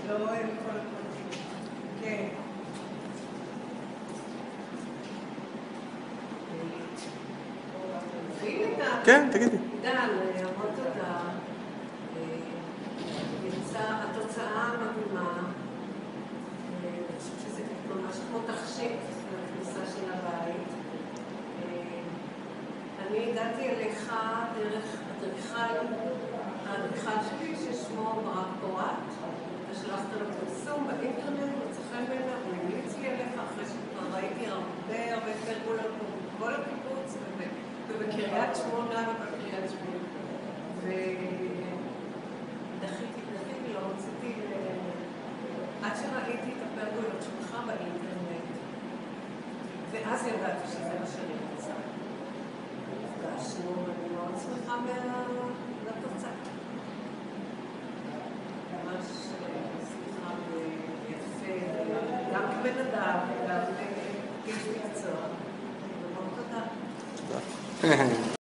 לא עם כל הפרטים. כן. כן, תגידי. דן, המון תודה. התוצאה מדהימה. אני חושבת שזה ממש כמו תכשיט לכניסה של הבית. אני הגעתי אליך דרך האדריכל שלי ששמו ברק פורט. אתה שלחת לו פרסום באינטרנט, מצא חן בעיניו, הוא המליץ לי אליך אחרי שכבר ראיתי הרבה פרגולות בכל הקיבוץ ובקריית שמונה ובקריית שמונה. ודחיתי, לא רציתי עד שראיתי את הפרגולות שלך באינטרנט. ואז ידעתי שזה מה שאני רוצה. נפגשנו, אני מאוד שמחה לתוצאה. ממש שמחה ויפה, גם כבן אדם וגם כאיש מקצוע. ומאוד תודה. תודה.